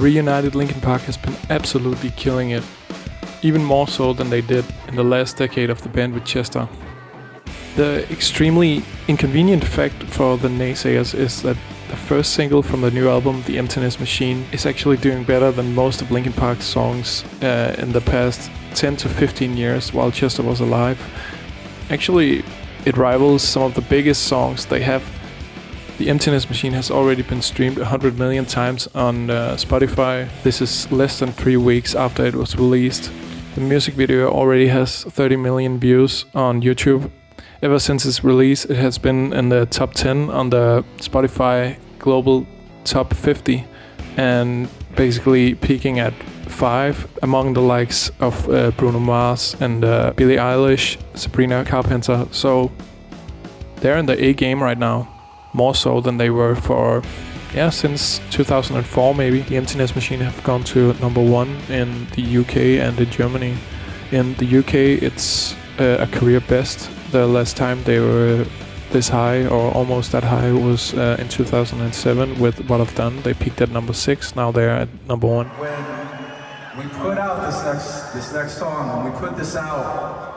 reunited Linkin Park has been absolutely killing it, even more so than they did in the last decade of the band with Chester. The extremely inconvenient fact for the naysayers is that the first single from the new album, The Emptiness Machine, is actually doing better than most of Linkin Park's songs in the past 10 to 15 years while Chester was alive. Actually, it rivals some of the biggest songs they have. The Emptiness Machine has already been streamed 100 million times on Spotify. This is less than 3 weeks after it was released. The music video already has 30 million views on YouTube. Ever since its release, it has been in the top 10 on the Spotify Global Top 50 and basically peaking at 5 among the likes of Bruno Mars and Billie Eilish, Sabrina Carpenter. So they're in the A game right now, more so than they were for, since 2004 maybe. The Emptiness Machine have gone to number 1 in the UK and in Germany. In the UK, it's a career best. The last time they were this high, or almost that high, was in 2007 with What I've Done. They peaked at number 6, now they're at number 1. When we put out this next song, when we put this out,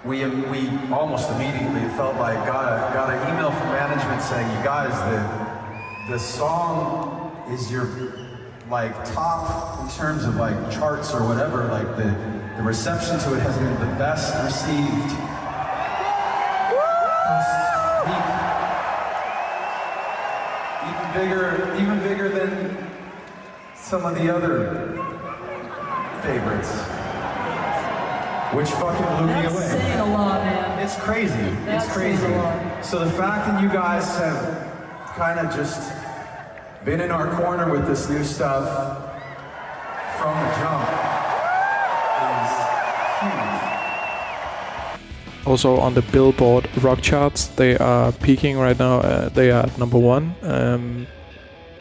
we almost immediately felt like got an email from management saying, you guys, the song is your like top in terms of like charts or whatever. Like the reception to it has been the best received. Even bigger than some of the other favorites, which fucking blew me away. That's saying a lot, man. It's crazy. It's crazy. So the fact that you guys have kind of just been in our corner with this new stuff from the jump is huge. Also on the Billboard rock charts, they are peaking right now. They are at number 1,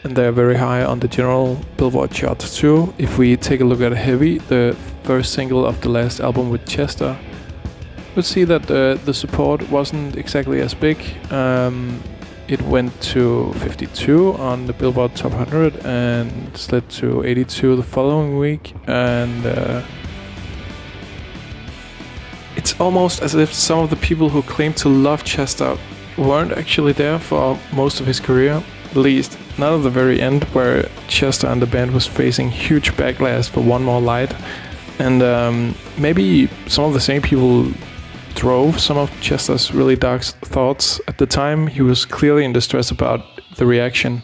and they're very high on the general Billboard charts too. If we take a look at Heavy, the first single of the last album with Chester, we'll see that the support wasn't exactly as big. It went to 52 on the Billboard Top 100 and slid to 82 the following week, and it's almost as if some of the people who claim to love Chester weren't actually there for most of his career, at least not at the very end, where Chester and the band was facing huge backlash for One More Light. And maybe some of the same people drove some of Chester's really dark thoughts. At the time, he was clearly in distress about the reaction.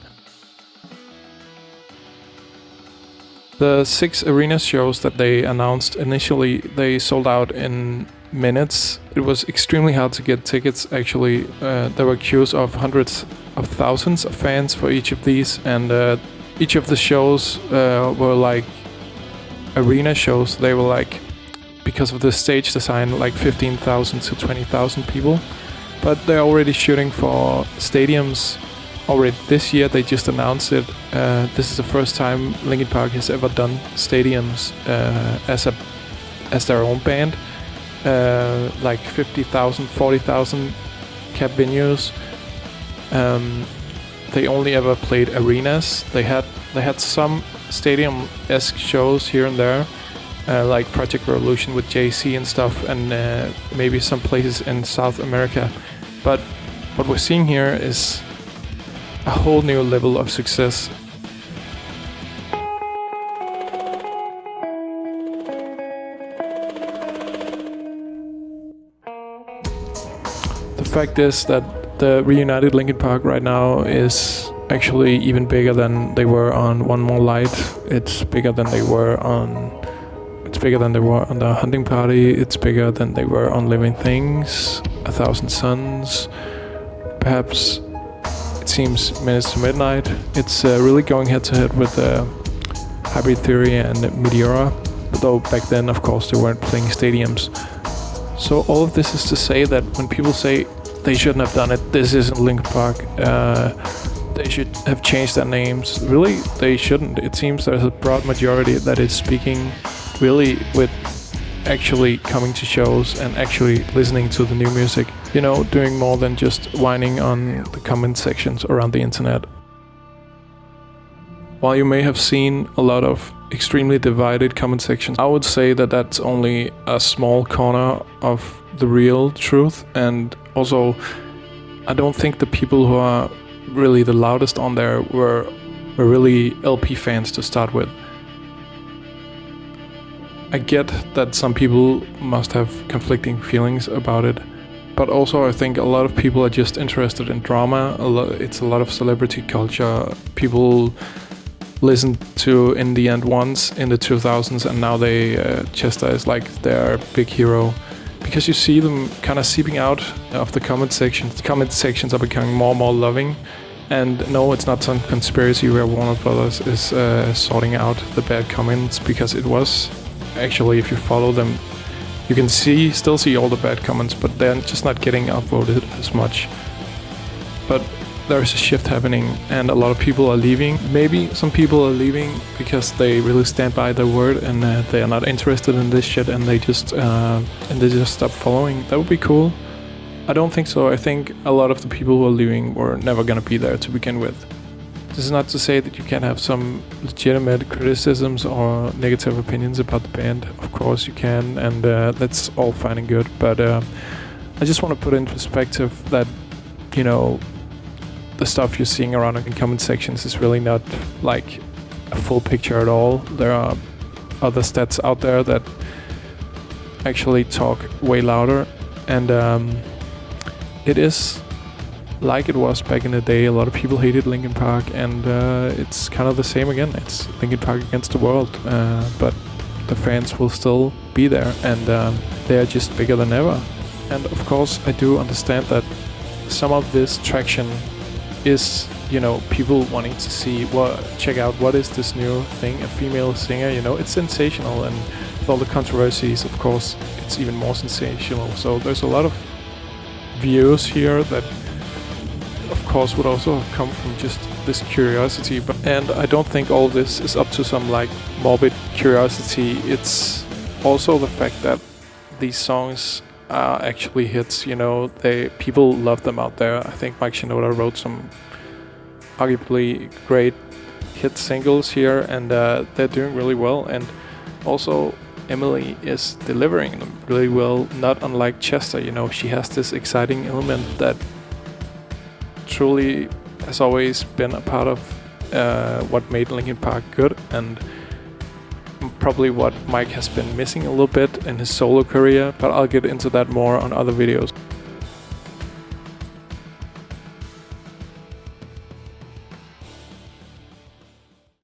The 6 arena shows that they announced initially, they sold out in minutes. It was extremely hard to get tickets, actually. There were queues of hundreds of thousands of fans for each of these, and each of the shows were like arena shows. They were like, because of the stage design, like 15,000 to 20,000 people. But they're already shooting for stadiums. Already this year, they just announced it. This is the first time Linkin Park has ever done stadiums as their own band. Like 50,000, 40,000 cap venues. They only ever played arenas. They had some stadium-esque shows here and there, like Project Revolution with Jay-Z and stuff, and maybe some places in South America. But what we're seeing here is a whole new level of success. The fact is that the reunited Linkin Park right now is actually even bigger than they were on One More Light. It's bigger than they were on the Hunting Party. It's bigger than they were on Living Things, 1,000 Suns, perhaps. It seems Minutes to Midnight. It's really going head to head with Hybrid Theory and Meteora, though back then, of course, they weren't playing stadiums. So all of this is to say that when people say they shouldn't have done it, this isn't Linkin Park, they should have changed their names. Really, they shouldn't. It seems there's a broad majority that is speaking really with actually coming to shows and actually listening to the new music. You know, doing more than just whining on the comment sections around the internet. While you may have seen a lot of extremely divided comment sections, I would say that that's only a small corner of the real truth. And also, I don't think the people who are really the loudest on there were really LP fans to start with. I get that some people must have conflicting feelings about it, but also I think a lot of people are just interested in drama. It's a lot of celebrity culture. People listened to In the End once in the 2000s, and now Chester is like their big hero. Because you see them kind of seeping out of the comment sections. The comment sections are becoming more and more loving. And no, it's not some conspiracy where Warner Brothers is sorting out the bad comments, because it was actually, if you follow them, you can still see all the bad comments, but they're just not getting upvoted as much. But there's a shift happening, and a lot of people are leaving. Maybe some people are leaving because they really stand by their word, and they are not interested in this shit, and they just stop following. That would be cool. I don't think so. I think a lot of the people who are leaving were never gonna be there to begin with. This is not to say that you can have some legitimate criticisms or negative opinions about the band. Of course you can, and that's all fine and good. But I just want to put in perspective that, you know, the stuff you're seeing around in comment sections is really not like a full picture at all. There are other stats out there that actually talk way louder, and it is like it was back in the day. A lot of people hated Linkin Park, and it's kind of the same again. It's Linkin Park against the world, but the fans will still be there, and they're just bigger than ever. And of course I do understand that some of this traction is, you know, people wanting to see, check out what is this new thing, a female singer, you know, it's sensational, and with all the controversies, of course, it's even more sensational. So there's a lot of views here that of course would also have come from just this curiosity, and I don't think all this is up to some like morbid curiosity. It's also the fact that these songs are actually hits, you know, people love them out there. I think Mike Shinoda wrote some arguably great hit singles here, and they're doing really well, and also Emily is delivering them really well, not unlike Chester. You know, she has this exciting element that truly has always been a part of what made Linkin Park good, and probably what Mike has been missing a little bit in his solo career, but I'll get into that more on other videos.